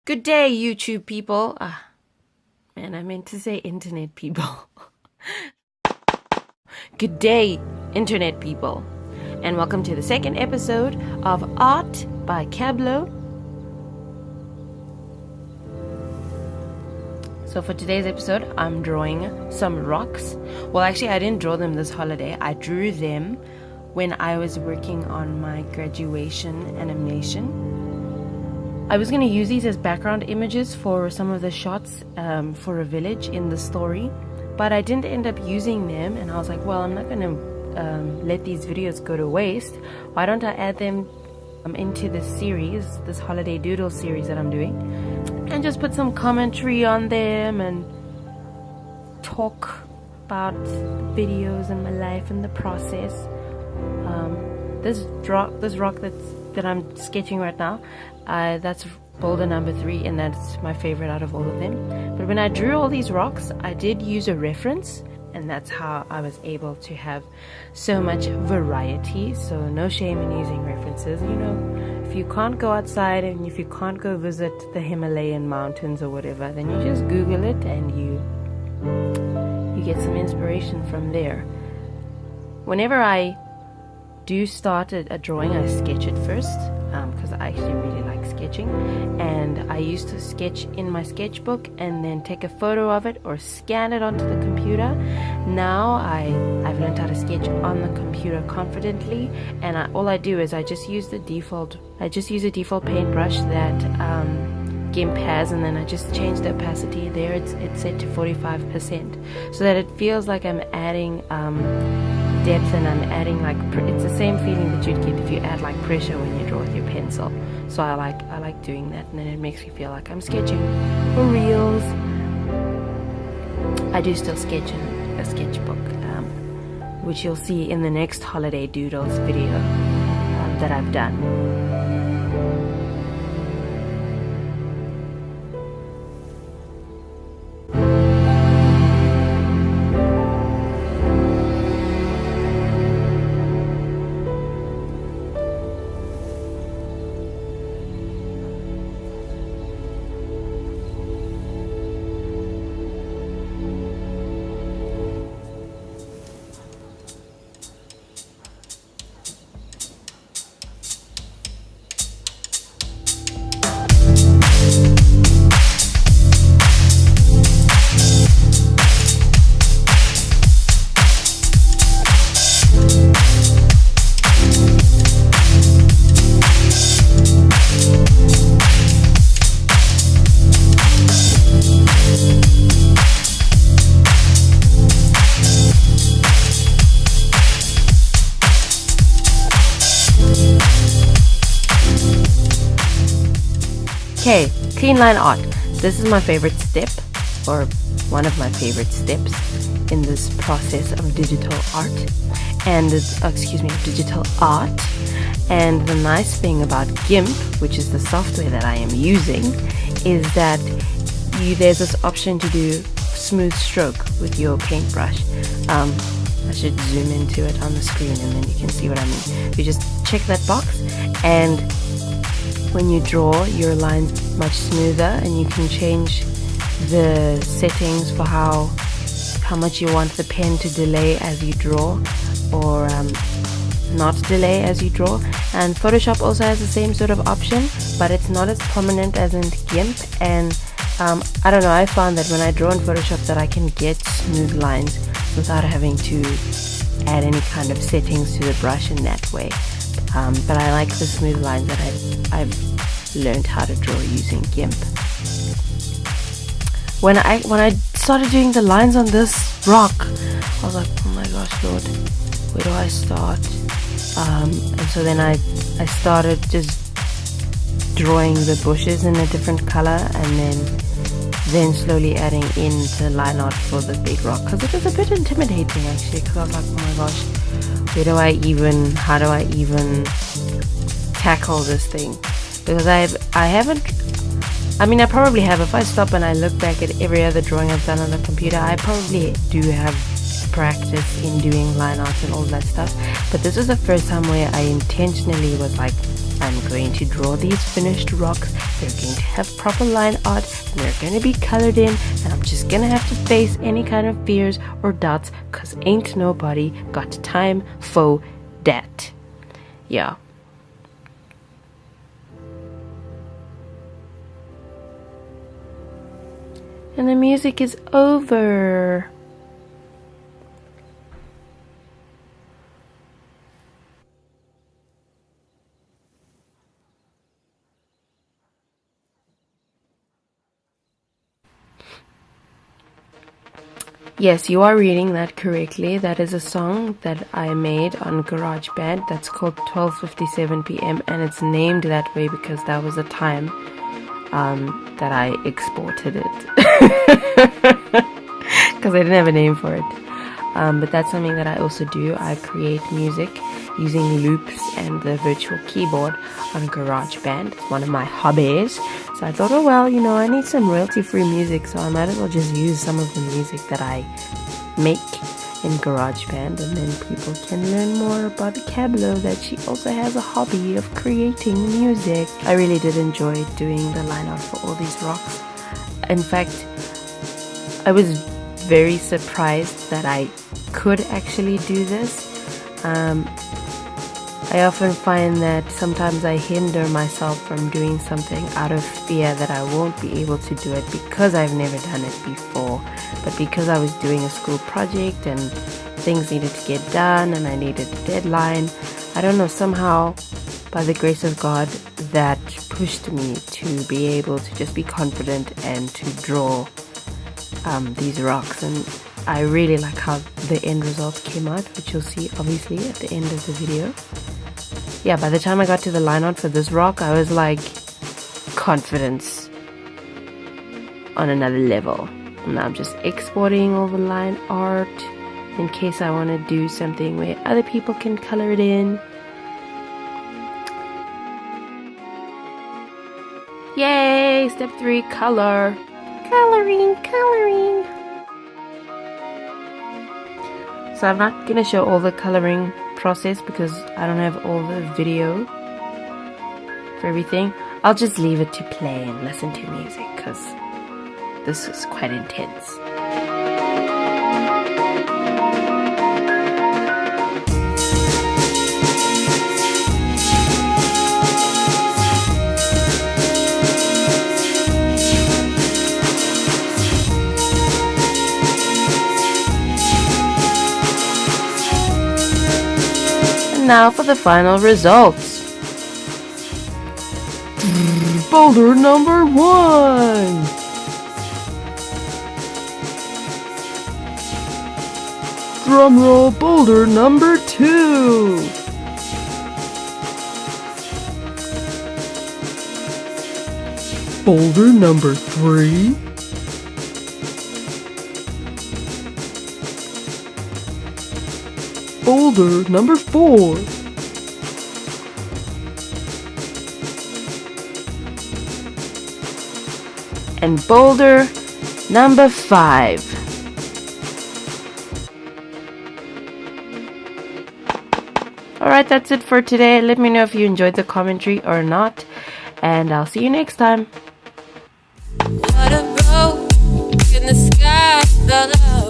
Good day, YouTube people. Man, I meant to say internet people. Good day, internet people. And welcome to the second episode of Art by Cabblow. So for today's episode, I'm drawing some rocks. Well, actually, I didn't draw them this holiday. I drew them when I was working on my graduation animation. I was going to use these as background images for some of the shots for a village in the story, but I didn't end up using them, and I was like, well, I'm not going to let these videos go to waste. Why don't I add them into this series, this holiday doodle series that I'm doing, and just put some commentary on them and talk about videos and my life and the process. This rock that I'm sketching right now, that's boulder number 3, and that's my favorite out of all of them. But when I drew all these rocks, I did use a reference, and that's how I was able to have so much variety. So no shame in using references. You know, if you can't go outside and if you can't go visit the Himalayan mountains or whatever, then you just Google it and you get some inspiration from there. Whenever I do start a drawing, I sketch it first, because I actually really like sketching, and I used to sketch in my sketchbook and then take a photo of it or scan it onto the computer. Now I've learned how to sketch on the computer confidently, and all I do is I just use a default paintbrush that GIMP has, and then I just change the opacity there. It's set to 45%, so that it feels like I'm adding depth, and I'm adding it's the same feeling that you'd get if you add like pressure when you draw with your pencil. So I like doing that, and then it makes me feel like I'm sketching for reals. I do still sketch in a sketchbook, which you'll see in the next holiday doodles video that I've done. Okay, clean line art. This is my favorite step, or one of my favorite steps in this process of digital art, and digital art. And the nice thing about GIMP, which is the software that I am using, is that there's this option to do smooth stroke with your paintbrush. I should zoom into it on the screen, and then you can see what I mean. You just check that box, and when you draw, your line's much smoother, and you can change the settings for how much you want the pen to delay as you draw, or not delay as you draw. And Photoshop also has the same sort of option, but it's not as prominent as in GIMP. And I don't know, I found that when I draw in Photoshop that I can get smooth lines without having to add any kind of settings to the brush in that way. But I like the smooth lines that I've learned how to draw using GIMP. When I started doing the lines on this rock, I was like, oh my gosh, Lord, where do I start? And so then I started just drawing the bushes in a different color, and then slowly adding in the line art for the big rock, because it was a bit intimidating actually, because I was like, oh my gosh, how do I even tackle this thing? Because I probably have. If I stop and I look back at every other drawing I've done on the computer, I probably do have a practice in doing line art and all that stuff, but this was the first time where I intentionally was like, I'm going to draw these finished rocks, they're going to have proper line art, and they're going to be colored in, and I'm just going to have to face any kind of fears or doubts, cause ain't nobody got time for that. Yeah. And the music is over. Yes, you are reading that correctly. That is a song that I made on GarageBand that's called 12:57 p.m. and it's named that way because that was the time that I exported it. Because I didn't have a name for it. But that's something that I also do. I create music using loops and the virtual keyboard on GarageBand. It's one of my hobbies. So I thought, oh well, you know, I need some royalty-free music, so I might as well just use some of the music that I make in GarageBand, and then people can learn more about Cabblow, that she also has a hobby of creating music. I really did enjoy doing the line art for all these rocks. In fact, I was very surprised that I could actually do this. I often find that sometimes I hinder myself from doing something out of fear that I won't be able to do it because I've never done it before. But because I was doing a school project and things needed to get done and I needed a deadline, I don't know, somehow by the grace of God that pushed me to be able to just be confident and to draw these rocks. And I really like how the end result came out, which you'll see obviously at the end of the video. Yeah, by the time I got to the line art for this rock, I was like, confidence on another level. And now I'm just exporting all the line art in case I want to do something where other people can color it in. Yay! Step 3, color. Coloring. So I'm not going to show all the coloring process because I don't have all the video for everything. I'll just leave it to play and listen to music because this is quite intense. Now for the final results. Boulder number 1. Drumroll, boulder number 2. Boulder number 3. Boulder number 4. And boulder number 5. Alright, that's it for today. Let me know if you enjoyed the commentary or not. And I'll see you next time. What a road in the sky, the love.